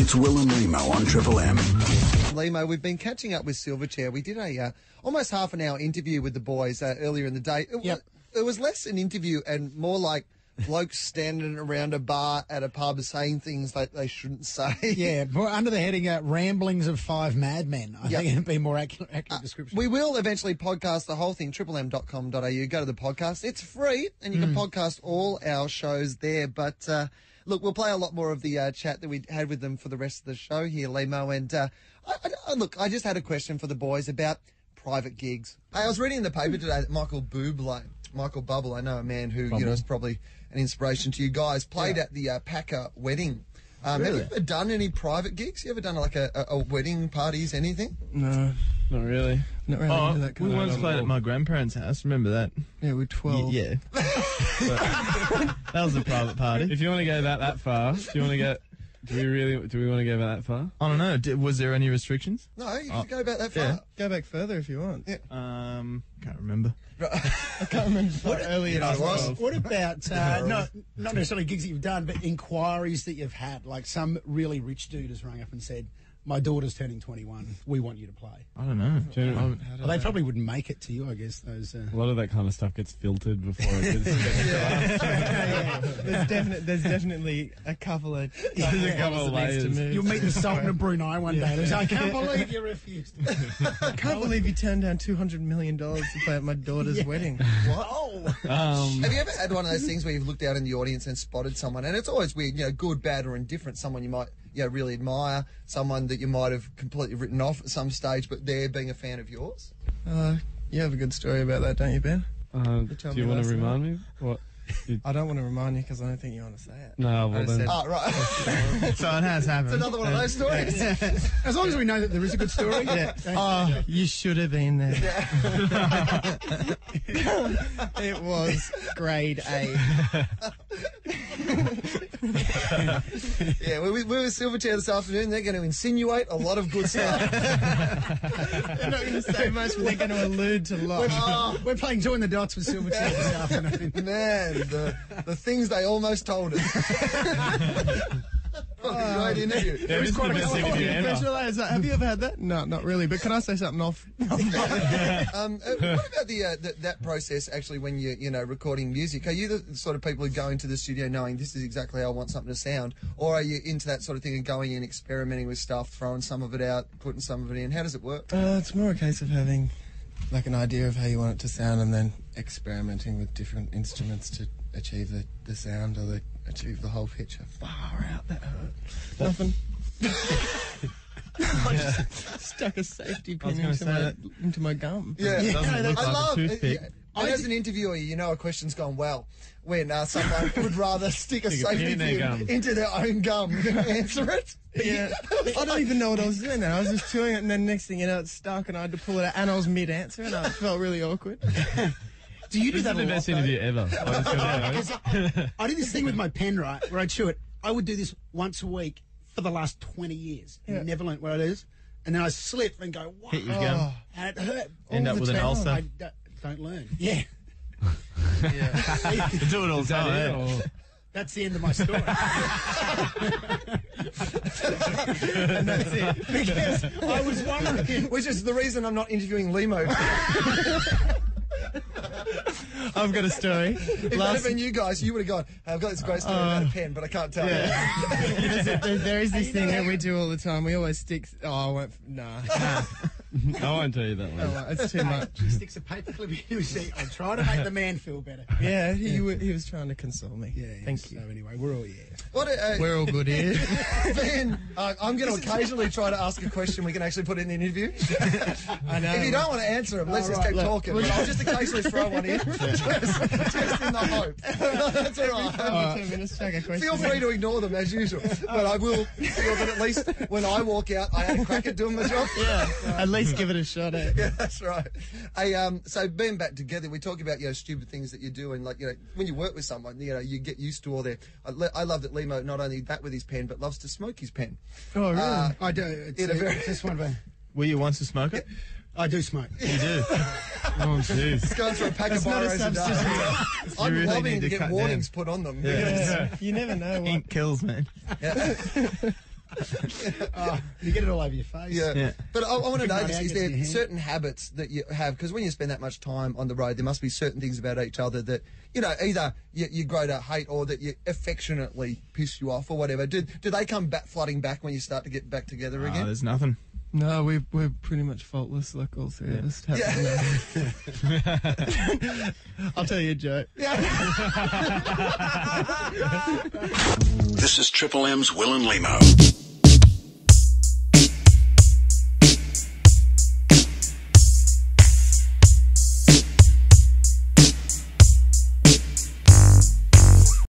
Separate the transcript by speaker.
Speaker 1: It's Will and Lhemo on Triple M.
Speaker 2: Lhemo, we've been catching up with Silverchair. We did a almost half an hour interview with the boys earlier in the day. It was less an interview and more like blokes standing around a bar at a pub saying things that they shouldn't say.
Speaker 3: Yeah, under the heading Ramblings of Five Madmen. I think it'd be a more accurate description.
Speaker 2: We will eventually podcast the whole thing, triplem.com.au. Go to the podcast. It's free, and you can podcast all our shows there. But, look, we'll play a lot more of the chat that we had with them for the rest of the show here, Lhemo. And, I just had a question for the boys about private gigs. I was reading in the paper today that Michael Bubble, I know a man who, is probably an inspiration to you guys, played at the Packer wedding. Really? Have you ever done any private gigs? You ever done like a wedding parties, anything?
Speaker 4: No, not really. Not really into that kind
Speaker 5: we once played at my grandparents' house, remember that?
Speaker 4: Yeah, we're 12.
Speaker 5: Yeah. That was a private party.
Speaker 6: If you want to go that far, do we want to go about that far?
Speaker 5: I don't know. Was there any restrictions?
Speaker 2: No, you can go about that far.
Speaker 4: Yeah. Go back further if you want.
Speaker 2: Yeah.
Speaker 5: Can't remember.
Speaker 4: I can't remember earlier.
Speaker 3: What about, not necessarily gigs that you've done, but inquiries that you've had? Like some really rich dude has rung up and said, my daughter's turning 21. We want you to play.
Speaker 5: I don't know.
Speaker 3: Well, they probably wouldn't make it to you, I guess. Those
Speaker 6: a lot of that kind of stuff gets filtered before it gets.
Speaker 4: There's definitely a couple of
Speaker 6: layers
Speaker 4: to move.
Speaker 3: You'll meet the Sultan of Brunei one day. I can't believe you refused.
Speaker 4: I can't believe you turned down $200 million to play at my daughter's wedding.
Speaker 2: What? Have you ever had one of those things where you've looked out in the audience and spotted someone, and it's always weird, good, bad, or indifferent, someone you might really admire, someone that you might have completely written off at some stage, but they're being a fan of yours?
Speaker 4: You have a good story about that, don't you, Ben?
Speaker 6: Do you want to remind me? What?
Speaker 4: I don't want to remind you because I don't think you want to say it.
Speaker 6: No, well then.
Speaker 2: Oh, right.
Speaker 5: So it has happened.
Speaker 2: It's another one of those stories.
Speaker 3: As long as we know that there is a good story.
Speaker 4: Yeah. You should have been there. It was grade A.
Speaker 2: Yeah, we're with Silverchair this afternoon. They're going to insinuate a lot of good stuff.
Speaker 4: They're not going to say much, but they're going to allude to lots.
Speaker 3: We're playing Join the Dots with Silverchair this afternoon.
Speaker 2: Man, the things they almost told us. Great interview.
Speaker 6: It was quite a best interview ever.
Speaker 4: Have you ever had that? No, not really. But can I say something off?
Speaker 2: What about that process actually when you're recording music? Are you the sort of people who go into the studio knowing this is exactly how I want something to sound, or are you into that sort of thing and going in, experimenting with stuff, throwing some of it out, putting some of it in? How does it work?
Speaker 4: It's more a case of having like an idea of how you want it to sound and then experimenting with different instruments to achieve the sound or achieve the whole picture. Far out, that hurt. Nothing. I just stuck a safety pin into my gum.
Speaker 2: Yeah, I love
Speaker 5: toothpick.
Speaker 2: And as an interviewer, a question's gone well when someone would rather stick a safety pin into their own gum than answer it.
Speaker 4: Yeah, I don't even know what I was doing then. I was just chewing it, and then next thing you know, it's stuck, and I had to pull it out, and I was mid-answer, and it felt really awkward.
Speaker 3: Do you do that?
Speaker 6: This is the best interview ever.
Speaker 3: I did this thing with my pen, right, where I chew it. I would do this once a week for the last 20 years. Yeah. Never learnt what it is. And then I slip and go, wow.
Speaker 5: Hit your gum.
Speaker 3: And it hurt.
Speaker 5: End up with an ulcer.
Speaker 3: I don't learn. Yeah.
Speaker 5: You do it all the time.
Speaker 3: That's the end of my story.
Speaker 4: And that's it.
Speaker 2: Because I was wondering, which is the reason I'm not interviewing Lhemo.
Speaker 4: I've got a story.
Speaker 2: If it had been you guys, you would have gone, I've got this great story about a pen, but I can't tell you.
Speaker 4: There is this thing that we do all the time. We always stick... I
Speaker 6: won't tell you that one.
Speaker 4: No, it's too much.
Speaker 3: He sticks a paperclip in his seat. I'm trying to make the man feel better.
Speaker 4: Yeah, he was trying to console me.
Speaker 3: Yeah,
Speaker 4: Thank you.
Speaker 3: So anyway, we're all
Speaker 4: we're all good here.
Speaker 2: Ben, I'm going to occasionally try to ask a question we can actually put in the interview.
Speaker 4: I know.
Speaker 2: If you don't want to answer them, let's just keep talking. But I'll just occasionally throw one in, just in the hope. That's all right.
Speaker 4: 2 minutes, take a question.
Speaker 2: Feel free to ignore them as usual, but I will feel that at least when I walk out, I had a crack at doing my job.
Speaker 4: Yeah, at least give it a shot at.
Speaker 2: Yeah, that's right. Hey, so being back together, we talk about stupid things that you do, and when you work with someone, you get used to all their. I love that Lhemo not only that with his pen, but loves to smoke his pen.
Speaker 4: Oh, really?
Speaker 3: I do. It's just one of a...
Speaker 5: Were you once a smoker?
Speaker 3: I do smoke.
Speaker 5: You do? Oh, jeez.
Speaker 2: It's going through a pack of biros a day. I'm
Speaker 5: really
Speaker 2: lobbying
Speaker 5: need
Speaker 2: to
Speaker 5: to
Speaker 2: get
Speaker 5: cut
Speaker 2: warnings put on them.
Speaker 4: Yeah. You never know.
Speaker 5: Ink kills, man.
Speaker 2: Yeah.
Speaker 3: You get it all over your face.
Speaker 2: Yeah. But I want to know,
Speaker 3: Right out,
Speaker 2: is
Speaker 3: gets in your
Speaker 2: there
Speaker 3: hand.
Speaker 2: certain habits that you have? Because when you spend that much time on the road, there must be certain things about each other that, you know, either you grow to hate or that you affectionately piss you off or whatever. Do they come back flooding back when you start to get back together again?
Speaker 6: There's nothing.
Speaker 4: No, we're pretty much faultless, like all three of us. I'll tell you a joke.
Speaker 1: This is Triple M's Will and Lhemo.